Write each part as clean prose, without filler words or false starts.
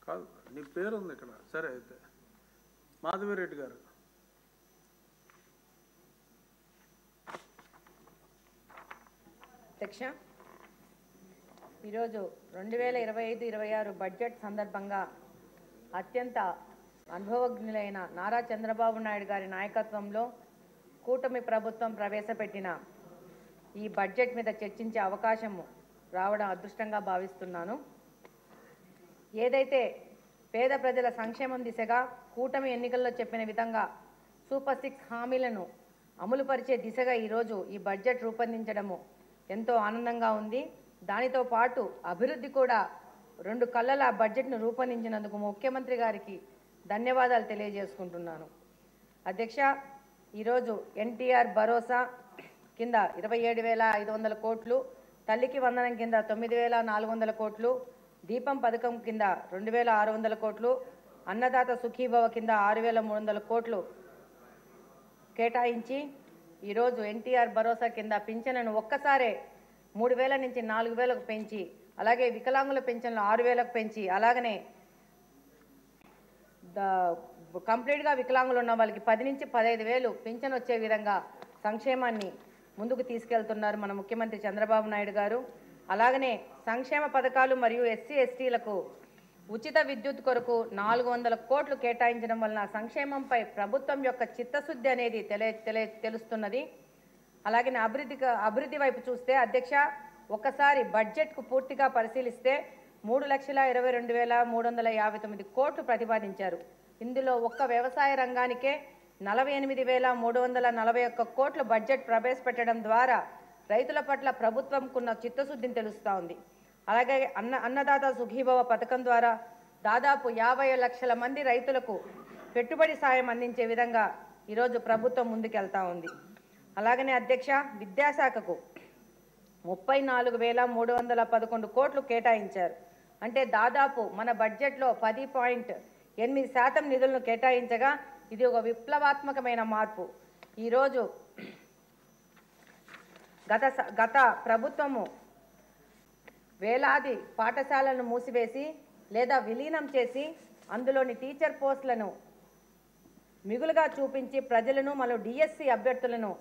కాదు, నీ పేరు ఉంది ఇక్కడ. సరే, అయితే మాధవిరెడ్డి గారు. అధ్యక్ష, ఈరోజు 2025-26 బడ్జెట్ సందర్భంగా అత్యంత అనుభవజ్ఞులైన నారా చంద్రబాబు నాయుడు గారి నాయకత్వంలో కూటమి ప్రభుత్వం ప్రవేశపెట్టిన ఈ బడ్జెట్ మీద చర్చించే అవకాశం రావడం అదృష్టంగా భావిస్తున్నాను. ఏదైతే పేద ప్రజల సంక్షేమం దిశగా కూటమి ఎన్నికల్లో చెప్పిన విధంగా సూపర్ 6 హామీలను అమలుపరిచే దిశగా ఈరోజు ఈ బడ్జెట్ రూపొందించడము ఎంతో ఆనందంగా ఉంది. దానితో పాటు అభివృద్ధి కూడా 2 కళ్ళల బడ్జెట్ను రూపొందించినందుకు ముఖ్యమంత్రి గారికి ధన్యవాదాలు తెలియజేసుకుంటున్నాను. అధ్యక్ష, ఈరోజు ఎన్టీఆర్ భరోసా కింద 27,500 కోట్లు, తల్లికి వందనం కింద 9,400 కోట్లు, దీపం పథకం కింద 2,600 కోట్లు, అన్నదాత సుఖీభవ కింద 6,300 కోట్లు కేటాయించి ఈరోజు ఎన్టీఆర్ భరోసా కింద పింఛన్ను ఒక్కసారే 3,000 నుంచి 4,000కు పెంచి, అలాగే వికలాంగుల పెన్షన్లు 6,000కు పెంచి, అలాగనే కంప్లీట్గా వికలాంగులు ఉన్న వాళ్ళకి 10 నుంచి 15,000 పింఛన్ వచ్చే విధంగా సంక్షేమాన్ని ముందుకు తీసుకెళ్తున్నారు మన ముఖ్యమంత్రి చంద్రబాబు నాయుడు గారు. అలాగనే సంక్షేమ పథకాలు మరియు ఎస్సీ ఎస్టీలకు ఉచిత విద్యుత్ కొరకు 400 కోట్లు కేటాయించడం వలన సంక్షేమంపై ప్రభుత్వం యొక్క చిత్తశుద్ధి అనేది తెలుస్తున్నది. అలాగే అభివృద్ధి వైపు చూస్తే అధ్యక్ష, ఒక్కసారి బడ్జెట్కు పూర్తిగా పరిశీలిస్తే 3,22,359 కోట్లు ప్రతిపాదించారు. ఇందులో ఒక్క వ్యవసాయ రంగానికే 48,341 కోట్ల బడ్జెట్ ప్రవేశపెట్టడం ద్వారా రైతుల పట్ల ప్రభుత్వంకున్న చిత్తశుద్ధిని తెలుస్తూ ఉంది. అలాగే అన్నదాత సుఖీభవ పథకం ద్వారా దాదాపు 50 లక్షల మంది రైతులకు పెట్టుబడి సాయం అందించే విధంగా ఈరోజు ప్రభుత్వం ముందుకెళ్తా ఉంది. అలాగనే అధ్యక్ష, విద్యాశాఖకు 34,311 కోట్లు కేటాయించారు. అంటే దాదాపు మన బడ్జెట్లో 10.8% నిధులను కేటాయించగా ఇది ఒక విప్లవాత్మకమైన మార్పు. ఈరోజు గత ప్రభుత్వము వేలాది పాఠశాలను మూసివేసి లేదా విలీనం చేసి అందులోని టీచర్ పోస్టులను మిగులుగా చూపించి ప్రజలను మరియు డిఎస్సి అభ్యర్థులను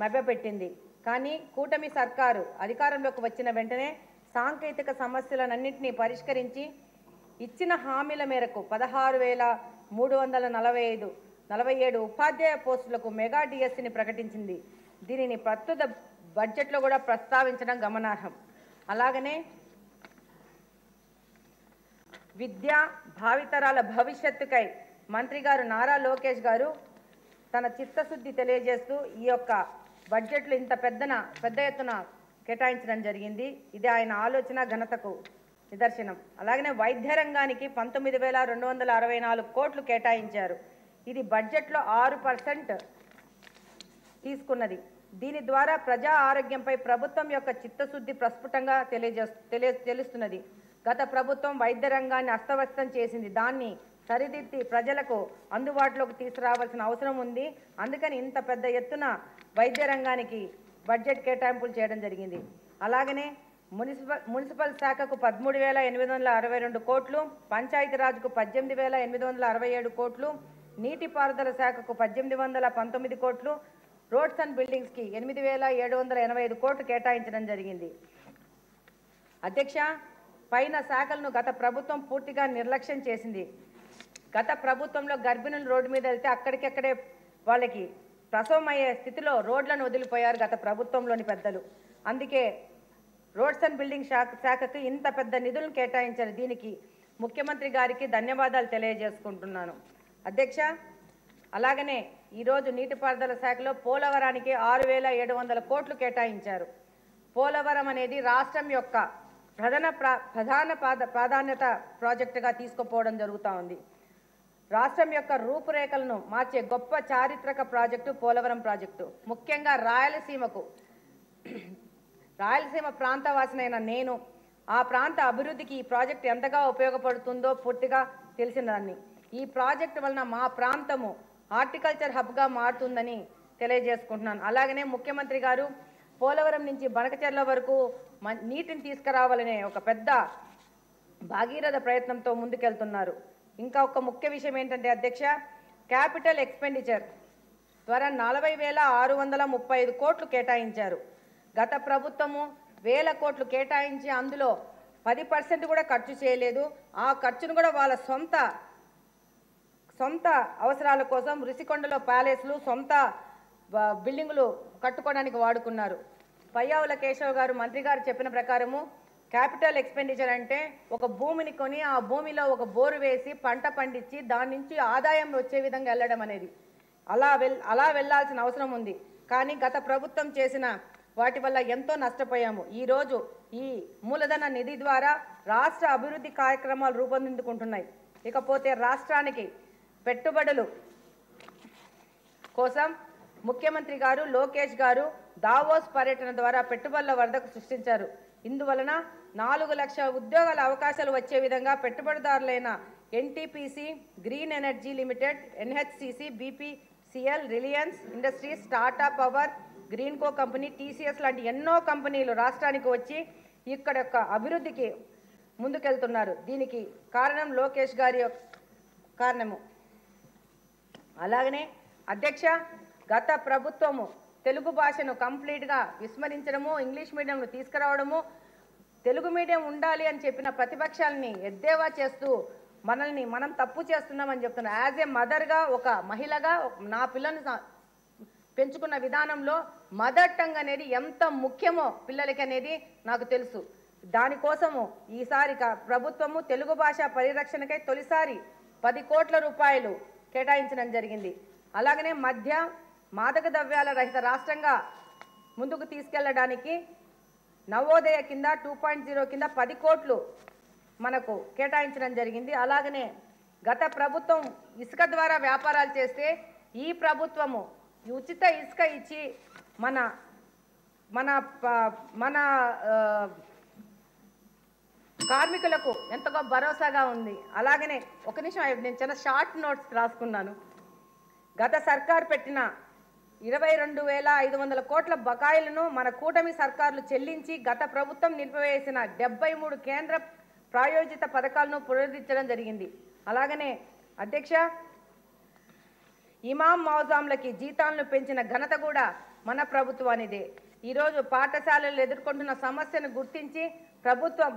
మభ్యపెట్టింది. కానీ కూటమి సర్కారు అధికారంలోకి వచ్చిన వెంటనే సాంకేతిక సమస్యలన్నింటినీ పరిష్కరించి ఇచ్చిన హామీల మేరకు 16,347 ఉపాధ్యాయ పోస్టులకు మెగా డిఎస్సిని ప్రకటించింది. దీనిని ప్రస్తుత బడ్జెట్లో కూడా ప్రస్తావించడం గమనార్హం. అలాగనే విద్యా భావితరాల భవిష్యత్తుకై మంత్రి గారు నారా లోకేష్ గారు తన చిత్తశుద్ధి తెలియజేస్తూ ఈ యొక్క బడ్జెట్లో ఇంత పెద్ద ఎత్తున కేటాయించడం జరిగింది. ఇది ఆయన ఆలోచన ఘనతకు నిదర్శనం. అలాగనే వైద్య రంగానికి 19,264 కోట్లు కేటాయించారు. ఇది బడ్జెట్లో 6% తీసుకున్నది. దీని ద్వారా ప్రజా ఆరోగ్యంపై ప్రభుత్వం యొక్క చిత్తశుద్ధి ప్రస్ఫుటంగా తెలుస్తున్నది. గత ప్రభుత్వం వైద్య రంగాన్ని అస్తవ్యస్తం చేసింది. దాన్ని సరిదిద్ది ప్రజలకు అందుబాటులోకి తీసుకురావాల్సిన అవసరం ఉంది. అందుకని ఇంత పెద్ద ఎత్తున వైద్య రంగానికి బడ్జెట్ కేటాయింపులు చేయడం జరిగింది. అలాగనే మున్సిపల్ శాఖకు 13,862 కోట్లు, పంచాయతీరాజ్కు 18,867 కోట్లు, నీటిపారుదల శాఖకు 1,819 కోట్లు, రోడ్స్ అండ్ బిల్డింగ్స్కి 8,785 కోట్లు కేటాయించడం జరిగింది. అధ్యక్ష, పైన శాఖలను గత ప్రభుత్వం పూర్తిగా నిర్లక్ష్యం చేసింది. గత ప్రభుత్వంలో గర్భిణులు రోడ్డు మీద వెళ్తే అక్కడికక్కడే వాళ్ళకి ప్రసవం అయ్యే స్థితిలో రోడ్లను వదిలిపోయారు గత ప్రభుత్వంలోని పెద్దలు. అందుకే రోడ్స్ అండ్ బిల్డింగ్ శాఖకు ఇంత పెద్ద నిధులను కేటాయించారు. దీనికి ముఖ్యమంత్రి గారికి ధన్యవాదాలు తెలియజేసుకుంటున్నాను. అధ్యక్ష, అలాగనే ఈరోజు నీటిపారుదల శాఖలో పోలవరానికి 6,700 కోట్లు కేటాయించారు. పోలవరం అనేది రాష్ట్రం యొక్క ప్రధాన ప్రాధాన్యత ప్రాజెక్టుగా తీసుకుపోవడం జరుగుతూ ఉంది. రాష్ట్రం యొక్క రూపురేఖలను మార్చే గొప్ప చారిత్రక ప్రాజెక్టు పోలవరం ప్రాజెక్టు. ముఖ్యంగా రాయలసీమ ప్రాంతవాసినైన నేను ఆ ప్రాంత అభివృద్ధికి ఈ ప్రాజెక్టు ఎంతగా ఉపయోగపడుతుందో పూర్తిగా తెలిసినదాన్ని. ఈ ప్రాజెక్టు వలన మా ప్రాంతము హార్టికల్చర్ హబ్గా మారుతుందని తెలియజేసుకుంటున్నాను. అలాగనే ముఖ్యమంత్రి గారు పోలవరం నుంచి బనకచెర్ల వరకు నీటిని తీసుకురావాలనే ఒక పెద్ద భాగీరథ ప్రయత్నంతో ముందుకెళ్తున్నారు. ఇంకా ఒక ముఖ్య విషయం ఏంటంటే అధ్యక్ష, క్యాపిటల్ ఎక్స్పెండిచర్ ద్వారా 40,635 కోట్లు కేటాయించారు. గత ప్రభుత్వము వేల కోట్లు కేటాయించి అందులో 10% కూడా ఖర్చు చేయలేదు. ఆ ఖర్చును కూడా వాళ్ళ సొంత అవసరాల కోసం రుషికొండలో ప్యాలెస్లు, సొంత బిల్డింగులు కట్టుకోవడానికి వాడుకున్నారు. పయ్యావుల కేశవ్ గారు మంత్రి గారు చెప్పిన ప్రకారము క్యాపిటల్ ఎక్స్పెండిచర్ అంటే ఒక భూమిని కొని ఆ భూమిలో ఒక బోరు వేసి పంట పండించి దాని నుంచి ఆదాయం వచ్చే విధంగా వెళ్ళడం అనేది అలా వెళ్ళాల్సిన అవసరం ఉంది. కానీ గత ప్రభుత్వం చేసిన వాటి వల్ల ఎంతో నష్టపోయాము. ఈరోజు ఈ మూలధన నిధి ద్వారా రాష్ట్ర అభివృద్ధి కార్యక్రమాలు రూపొందించుకుంటున్నాయి. ఇకపోతే రాష్ట్రానికి పెట్టుబడులు కోసం ముఖ్యమంత్రి గారు లోకేష్ గారు దావోస్ పర్యటన ద్వారా పెట్టుబడుల వరదకు సృష్టించారు. ఇందువలన 4 లక్షల ఉద్యోగాల అవకాశాలు వచ్చే విధంగా పెట్టుబడిదారులైన NTPC, green energy limited, NHCC, BPCL, Reliance industries, Tata power, Greenko company, TCS లాంటి ఎన్నో కంపెనీలు రాష్ట్రానికి వచ్చి ఇక్కడ యొక్క అభివృద్ధికి ముందుకెళ్తున్నారు. దీనికి కారణం లోకేష్ గారి కారణము. అలాగనే అధ్యక్ష, గత ప్రభుత్వము తెలుగు భాషను కంప్లీట్గా విస్మరించడము, ఇంగ్లీష్ మీడియంను తీసుకురావడము, తెలుగు మీడియం ఉండాలి అని చెప్పిన ప్రతిపక్షాలని ఎద్దేవా చేస్తూ మనం తప్పు చేస్తున్నామని చెప్తున్నారు. యాజ్ ఏ మదర్గా, ఒక మహిళగా నా పిల్లల్ని పెంచుకున్న విధానంలో మదర్ టంగ్ అనేది ఎంత ముఖ్యమో పిల్లలకి అనేది నాకు తెలుసు. దానికోసము ఈసారి ప్రభుత్వము తెలుగు భాష పరిరక్షణకై తొలిసారి 10 కోట్ల రూపాయలు కేటాయించడం జరిగింది. అలాగనే మాదక ద్రవ్యాల రహిత రాష్ట్రంగా ముందుకు తీసుకెళ్లడానికి నవోదయ కింద 2.0 కింద 10 కోట్లు మనకు కేటాయించడం జరిగింది. అలాగనే గత ప్రభుత్వం ఇసుక ద్వారా వ్యాపారాలు చేస్తే ఈ ప్రభుత్వము ఉచిత ఇసుక ఇచ్చి మన మన మన కార్మికులకు ఎంతగా భరోసాగా ఉంది. అలాగనే ఒక నిమిషం, నేను చిన్న షార్ట్ నోట్స్ రాసుకున్నాను. గత సర్కార్ పెట్టిన 22,500 కోట్ల బకాయిలను మన కూటమి సర్కార్లు చెల్లించి గత ప్రభుత్వం నిలిపివేసిన 73 కేంద్ర ప్రాయోజిత పథకాలను పునరుద్ధరించడం జరిగింది. అలాగనే అధ్యక్ష, ఇమాం మౌజాంలకి జీతాలను పెంచిన ఘనత కూడా మన ప్రభుత్వానిదే. ఈరోజు పాఠశాలలు ఎదుర్కొంటున్న సమస్యను గుర్తించి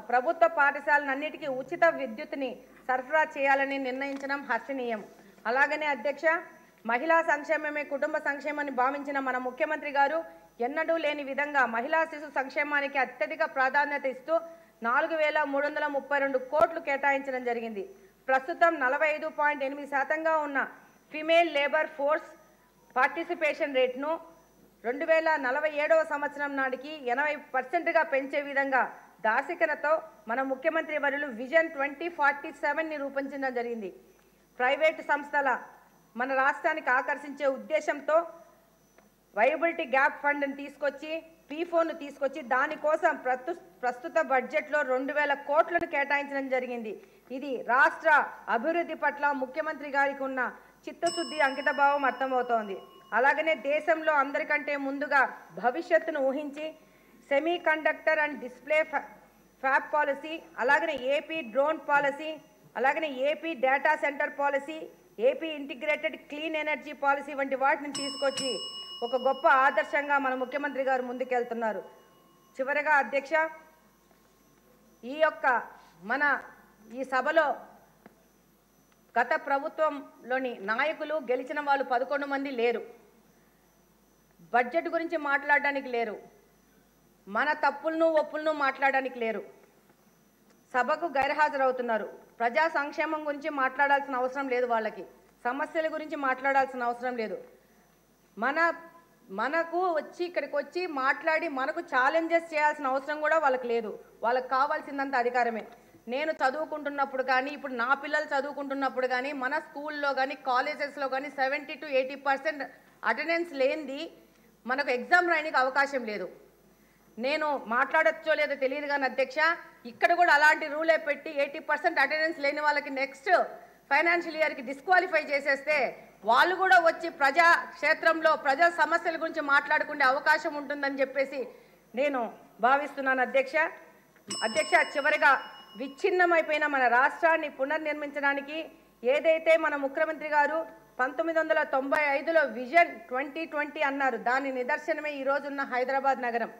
ప్రభుత్వ పాఠశాలన్నిటికీ ఉచిత విద్యుత్ని సరఫరా చేయాలని నిర్ణయించడం హర్షణీయం. అలాగనే అధ్యక్ష, మహిళా సంక్షేమమే కుటుంబ సంక్షేమాన్ని భావించిన మన ముఖ్యమంత్రి గారు ఎన్నడూ లేని విధంగా మహిళా శిశు సంక్షేమానికి అత్యధిక ప్రాధాన్యత ఇస్తూ 4,332 కోట్లు కేటాయించడం జరిగింది. ప్రస్తుతం 45.8% ఉన్న ఫీమేల్ లేబర్ ఫోర్స్ పార్టిసిపేషన్ రేట్ను 2047వ సంవత్సరం నాటికి 80%గా పెంచే విధంగా దార్శికతతో మన ముఖ్యమంత్రి వర్యులు విజన్ 2047ని రూపొందించడం జరిగింది. ప్రైవేటు సంస్థల మన రాష్ట్రానికి ఆకర్షించే ఉద్దేశంతో వైబిలిటీ గ్యాప్ ఫండ్ని తీసుకొచ్చి పీఫోను తీసుకొచ్చి దానికోసం ప్రస్తుత బడ్జెట్లో 2,000 కోట్లను కేటాయించడం జరిగింది. ఇది రాష్ట్ర అభివృద్ధి పట్ల ముఖ్యమంత్రి గారికి ఉన్న చిత్తశుద్ధి, అంకితభావం అర్థమవుతోంది. అలాగనే దేశంలో అందరికంటే ముందుగా భవిష్యత్తును ఊహించి semi conductor and display fab policy, అలాగనే ఏపీ డ్రోన్ పాలసీ, అలాగనే AP data centre policy, AP integrated clean energy policy వంటి వాటిని తీసుకొచ్చి ఒక గొప్ప ఆదర్శంగా మన ముఖ్యమంత్రి గారు ముందుకెళ్తున్నారు. చివరగా అధ్యక్ష, ఈ సభలో గత ప్రభుత్వంలోని నాయకులు గెలిచిన వాళ్ళు 11 మంది లేరు. బడ్జెట్ గురించి మాట్లాడడానికి లేరు, మన తప్పులను ఒప్పులను మాట్లాడడానికి లేరు. సభకు గైర్హాజరవుతున్నారు. ప్రజా సంక్షేమం గురించి మాట్లాడాల్సిన అవసరం లేదు, వాళ్ళకి సమస్యల గురించి మాట్లాడాల్సిన అవసరం లేదు. మనకు వచ్చి ఇక్కడికి వచ్చి మాట్లాడి మనకు ఛాలెంజెస్ చేయాల్సిన అవసరం కూడా వాళ్ళకి లేదు. వాళ్ళకి కావాల్సిందంత అధికారమే. నేను చదువుకుంటున్నప్పుడు కానీ, ఇప్పుడు నా పిల్లలు చదువుకుంటున్నప్పుడు కానీ, మన స్కూల్లో కానీ కాలేజెస్లో కానీ 70 to 80% అటెండెన్స్ లేనిది మనకు ఎగ్జామ్ రాయడానికి అవకాశం లేదు. నేను మాట్లాడచ్చో లేదో తెలియదు కానీ అధ్యక్ష, ఇక్కడ కూడా అలాంటి రూలే పెట్టి 80% అటెండెన్స్ లేని వాళ్ళకి నెక్స్ట్ ఫైనాన్షియల్ ఇయర్కి డిస్క్వాలిఫై చేసేస్తే వాళ్ళు కూడా వచ్చి ప్రజా క్షేత్రంలో ప్రజా సమస్యల గురించి మాట్లాడుకునే అవకాశం ఉంటుందని చెప్పేసి నేను భావిస్తున్నాను. అధ్యక్ష, చివరిగా విచ్ఛిన్నమైపోయిన మన రాష్ట్రాన్ని పునర్నిర్మించడానికి ఏదైతే మన ముఖ్యమంత్రి గారు 1995లో విజన్ 2020 అన్నారు, దాని నిదర్శనమే ఈ రోజున్న హైదరాబాద్ నగరం.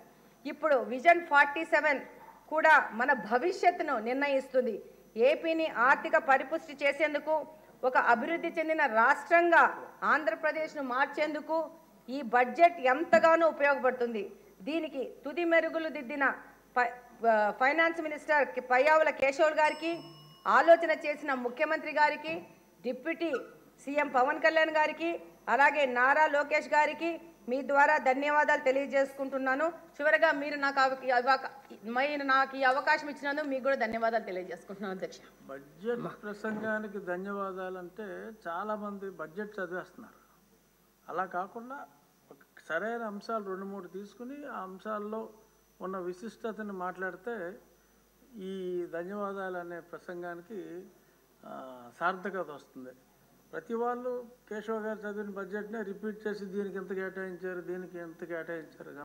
ఇప్పుడు విజన్ 47 కూడా మన భవిష్యత్తును నిర్ణయిస్తుంది. ఏపీని ఆర్థిక పరిపుష్టి చేసేందుకు, ఒక అభివృద్ధి చెందిన రాష్ట్రంగా ఆంధ్రప్రదేశ్ను మార్చేందుకు ఈ బడ్జెట్ ఎంతగానో ఉపయోగపడుతుంది. దీనికి తుది మెరుగులు దిద్దిన ఫైనాన్స్ మినిస్టర్ పయ్యావుల కేశవ్ గారికి, ఆలోచన చేసిన ముఖ్యమంత్రి గారికి, డిప్యూటీ సీఎం పవన్ కళ్యాణ్ గారికి, అలాగే నారా లోకేష్ గారికి మీ ద్వారా ధన్యవాదాలు తెలియజేసుకుంటున్నాను. చివరగా మీరు నాకు ఈ అవకాశం ఇచ్చినందుకు మీకు కూడా ధన్యవాదాలు తెలియజేసుకుంటున్నాను అధ్యక్ష. బడ్జెట్ ప్రసంగానికి ధన్యవాదాలు అంటే చాలామంది బడ్జెట్ చదివేస్తున్నారు. అలా కాకుండా సరైన అంశాలు 2-3 తీసుకుని ఆ అంశాల్లో ఉన్న విశిష్టతని మాట్లాడితే ఈ ధన్యవాదాలు అనే ప్రసంగానికి సార్థకత వస్తుంది. ప్రతి వాళ్ళు కేశవ్ గారు చదివిన బడ్జెట్నే రిపీట్ చేసి దీనికి ఎంత కేటాయించారు, దీనికి ఎంత కేటాయించారు